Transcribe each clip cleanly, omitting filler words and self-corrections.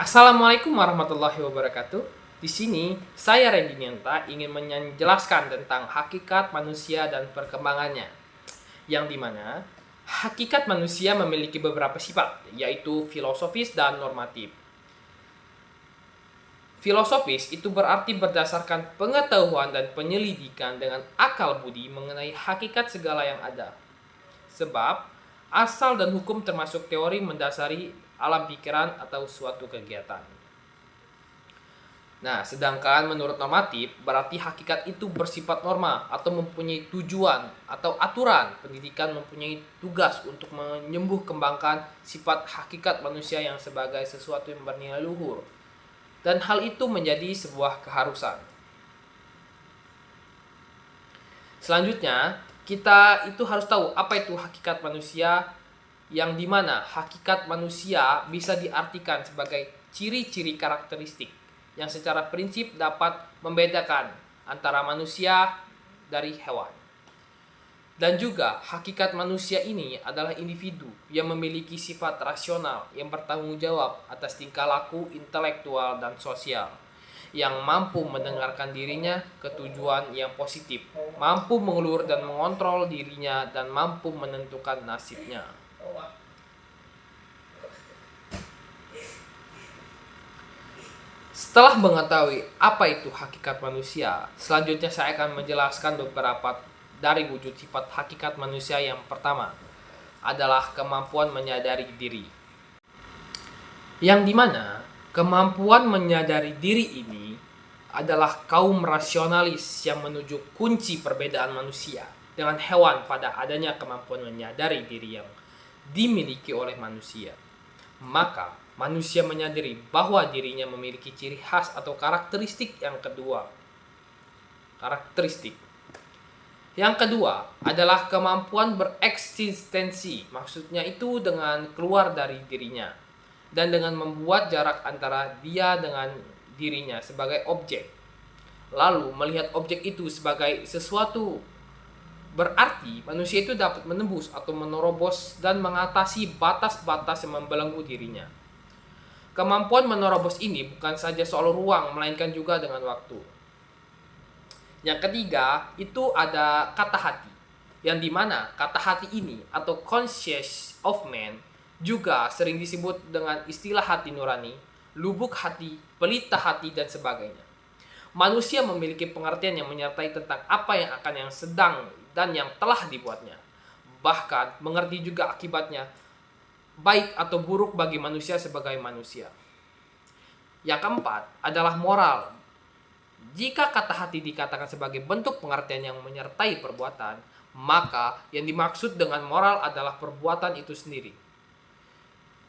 Assalamualaikum warahmatullahi wabarakatuh. Di sini saya Randy Nianta ingin menjelaskan tentang hakikat manusia dan perkembangannya. Yang dimana hakikat manusia memiliki beberapa sifat, yaitu filosofis dan normatif. Filosofis itu berarti berdasarkan pengetahuan dan penyelidikan dengan akal budi mengenai hakikat segala yang ada. Sebab asal dan hukum termasuk teori mendasari alam pikiran atau suatu kegiatan. Nah, sedangkan menurut normatif berarti hakikat itu bersifat norma atau mempunyai tujuan atau aturan. Pendidikan mempunyai tugas untuk menyembuh kembangkan sifat hakikat manusia yang sebagai sesuatu yang bernilai luhur. Dan hal itu menjadi sebuah keharusan. Selanjutnya, kita itu harus tahu apa itu hakikat manusia, yang dimana hakikat manusia bisa diartikan sebagai ciri-ciri karakteristik yang secara prinsip dapat membedakan antara manusia dari hewan. Dan juga hakikat manusia ini adalah individu yang memiliki sifat rasional yang bertanggung jawab atas tingkah laku intelektual dan sosial, yang mampu mendengarkan dirinya ke tujuan yang positif, mampu mengelur dan mengontrol dirinya, dan mampu menentukan nasibnya. Setelah mengetahui apa itu hakikat manusia, selanjutnya saya akan menjelaskan beberapa dari wujud sifat hakikat manusia. Yang pertama adalah kemampuan menyadari diri. Yang dimana kemampuan menyadari diri ini adalah kaum rasionalis yang menuju kunci perbedaan manusia dengan hewan pada adanya kemampuan menyadari diri yang dimiliki oleh manusia. Maka manusia menyadari bahwa dirinya memiliki ciri khas atau karakteristik yang kedua. Yang kedua adalah kemampuan bereksistensi. Maksudnya itu dengan keluar dari dirinya dan dengan membuat jarak antara dia dengan dirinya sebagai objek. Lalu melihat objek itu sebagai sesuatu. Berarti manusia itu dapat menembus atau menerobos dan mengatasi batas-batas yang membelenggu dirinya. Kemampuan menerobos ini bukan saja soal ruang, melainkan juga dengan waktu. Yang ketiga, itu ada kata hati. Yang dimana kata hati ini atau conscious of man juga sering disebut dengan istilah hati nurani, lubuk hati, pelita hati, dan sebagainya. Manusia memiliki pengertian yang menyertai tentang apa yang sedang dan yang telah dibuatnya. Bahkan mengerti juga akibatnya, baik atau buruk bagi manusia sebagai manusia. Yang keempat adalah moral. Jika kata hati dikatakan sebagai bentuk pengertian yang menyertai perbuatan, maka yang dimaksud dengan moral adalah perbuatan itu sendiri.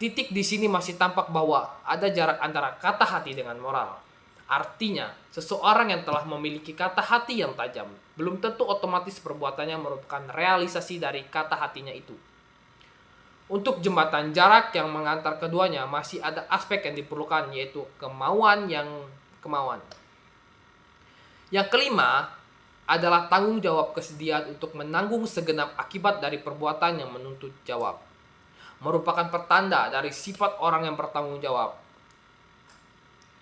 Titik di sini masih tampak bahwa ada jarak antara kata hati dengan moral. Artinya, seseorang yang telah memiliki kata hati yang tajam belum tentu otomatis perbuatannya merupakan realisasi dari kata hatinya itu. Untuk jembatan jarak yang mengantar keduanya masih ada aspek yang diperlukan, yaitu kemauan. Yang kelima adalah tanggung jawab, kesediaan untuk menanggung segenap akibat dari perbuatan yang menuntut jawab. Merupakan pertanda dari sifat orang yang bertanggung jawab.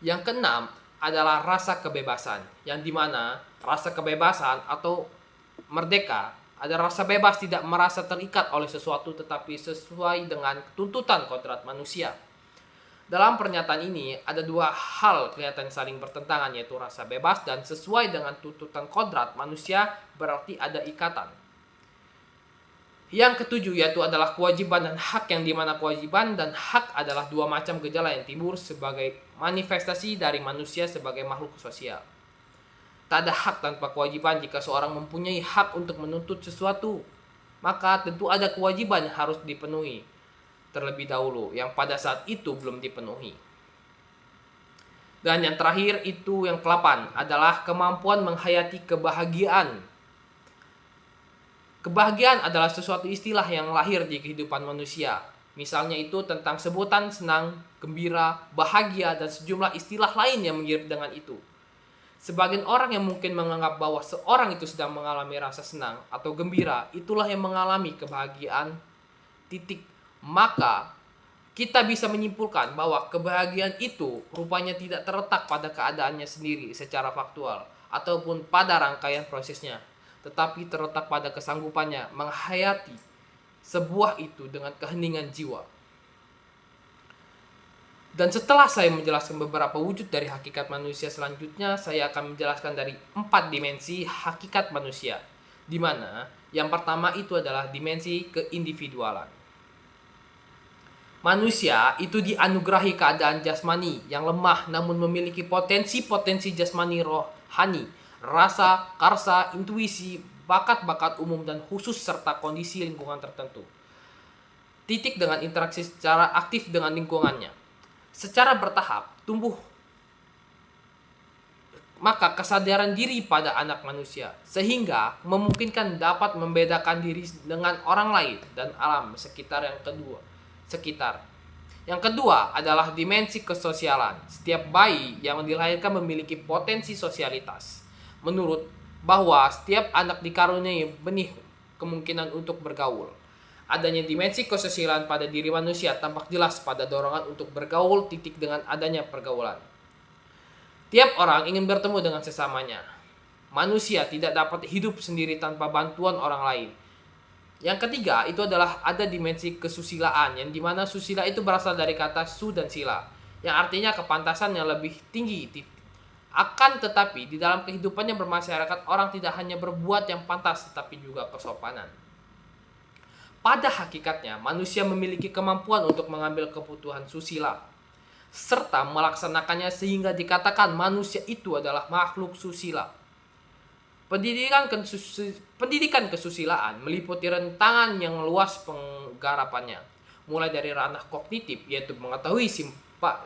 Yang keenam adalah rasa kebebasan, yang dimana rasa kebebasan atau merdeka ada rasa bebas tidak merasa terikat oleh sesuatu tetapi sesuai dengan tuntutan kodrat manusia. Dalam pernyataan ini ada dua hal kelihatan saling bertentangan, yaitu rasa bebas dan sesuai dengan tuntutan kodrat manusia, berarti ada ikatan. Yang ketujuh yaitu adalah kewajiban dan hak, yang dimana kewajiban dan hak adalah dua macam gejala yang timbul sebagai manifestasi dari manusia sebagai makhluk sosial. Tak ada hak tanpa kewajiban. Jika seorang mempunyai hak untuk menuntut sesuatu, maka tentu ada kewajiban yang harus dipenuhi terlebih dahulu, yang pada saat itu belum dipenuhi. Dan yang terakhir itu yang ke-8 adalah kemampuan menghayati kebahagiaan. Kebahagiaan adalah sesuatu istilah yang lahir di kehidupan manusia. Misalnya itu tentang sebutan senang, gembira, bahagia, dan sejumlah istilah lain yang mirip dengan itu. Sebagian orang yang mungkin menganggap bahwa seorang itu sedang mengalami rasa senang atau gembira, itulah yang mengalami kebahagiaan. Maka kita bisa menyimpulkan bahwa kebahagiaan itu rupanya tidak terletak pada keadaannya sendiri secara faktual ataupun pada rangkaian prosesnya, tetapi terletak pada kesanggupannya menghayati sebuah itu dengan keheningan jiwa. Dan setelah saya menjelaskan beberapa wujud dari hakikat manusia, selanjutnya saya akan menjelaskan dari 4 dimensi hakikat manusia, di mana yang pertama itu adalah dimensi keindividualan. Manusia itu dianugerahi keadaan jasmani yang lemah namun memiliki potensi-potensi jasmani rohani, rasa, karsa, intuisi, bakat-bakat umum dan khusus serta kondisi lingkungan tertentu. Titik dengan interaksi secara aktif dengan lingkungannya. Secara bertahap tumbuh maka kesadaran diri pada anak manusia sehingga memungkinkan dapat membedakan diri dengan orang lain dan alam sekitar. Yang kedua adalah dimensi kesosialan. Setiap bayi yang dilahirkan memiliki potensi sosialitas. Menurut bahwa setiap anak dikaruniai benih kemungkinan untuk bergaul. Adanya dimensi kesosialan pada diri manusia tampak jelas pada dorongan untuk bergaul dengan adanya pergaulan. Tiap orang ingin bertemu dengan sesamanya. Manusia tidak dapat hidup sendiri tanpa bantuan orang lain. Yang ketiga itu adalah ada dimensi kesusilaan, yang dimana susila itu berasal dari kata su dan sila, yang artinya kepantasan yang lebih tinggi. Akan tetapi di dalam kehidupannya bermasyarakat, orang tidak hanya berbuat yang pantas tetapi juga kesopanan. Pada hakikatnya manusia memiliki kemampuan untuk mengambil kebutuhan susila serta melaksanakannya sehingga dikatakan manusia itu adalah makhluk susila. Pendidikan kesusilaan meliputi rentangan yang luas penggarapannya, mulai dari ranah kognitif yaitu mengetahui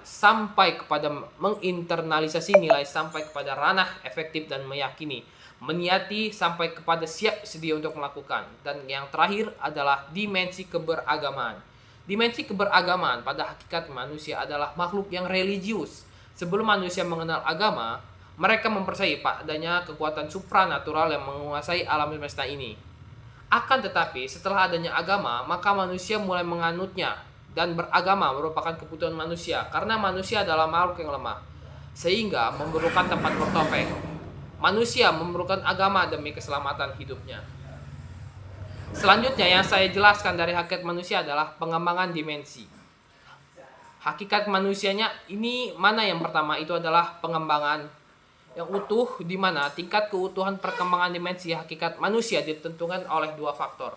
sampai kepada menginternalisasi nilai, sampai kepada ranah efektif dan meyakini, meniati sampai kepada siap sedia untuk melakukan, dan yang terakhir adalah dimensi keberagamaan. Dimensi keberagamaan pada hakikat manusia adalah makhluk yang religius. Sebelum manusia mengenal agama, mereka mempercayai adanya kekuatan supranatural yang menguasai alam semesta ini. Akan tetapi setelah adanya agama, maka manusia mulai menganutnya, dan beragama merupakan kebutuhan manusia karena manusia adalah makhluk yang lemah sehingga memerlukan tempat bertopeng. Manusia memerlukan agama demi keselamatan hidupnya. Selanjutnya yang saya jelaskan dari hakikat manusia adalah pengembangan dimensi. Hakikat manusianya ini mana yang pertama itu adalah pengembangan yang utuh, di mana tingkat keutuhan perkembangan dimensi hakikat manusia ditentukan oleh 2 faktor,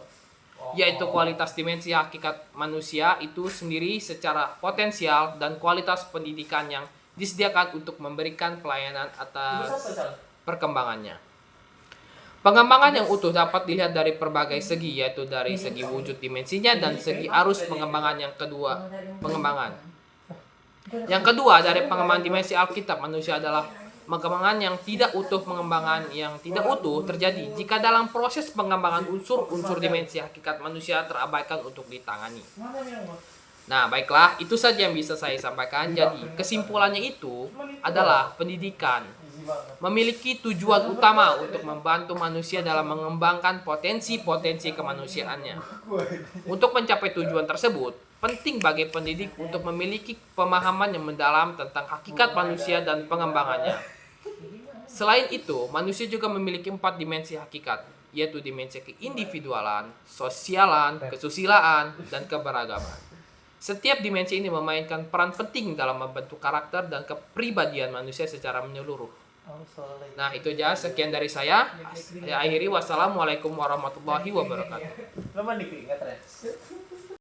yaitu kualitas dimensi hakikat manusia itu sendiri secara potensial dan kualitas pendidikan yang disediakan untuk memberikan pelayanan atas perkembangannya. Pengembangan yang utuh dapat dilihat dari berbagai segi, yaitu dari segi wujud dimensinya dan segi arus pengembangan yang kedua. Yang kedua dari pengembangan dimensi Alkitab manusia adalah pengembangan yang tidak utuh. Pengembangan yang tidak utuh terjadi jika dalam proses pengembangan unsur-unsur dimensi hakikat manusia terabaikan untuk ditangani. Nah, baiklah, itu saja yang bisa saya sampaikan. Jadi, kesimpulannya itu adalah pendidikan memiliki tujuan utama untuk membantu manusia dalam mengembangkan potensi-potensi kemanusiaannya. Untuk mencapai tujuan tersebut, penting bagi pendidik untuk memiliki pemahaman yang mendalam tentang hakikat manusia dan pengembangannya. Selain itu, manusia juga memiliki 4 dimensi hakikat, yaitu dimensi keindividualan, sosialan, kesusilaan, dan keberagaman. Setiap dimensi ini memainkan peran penting dalam membentuk karakter dan kepribadian manusia secara menyeluruh. Nah, itu aja, sekian dari saya. Saya akhiri, wassalamualaikum warahmatullahi wabarakatuh.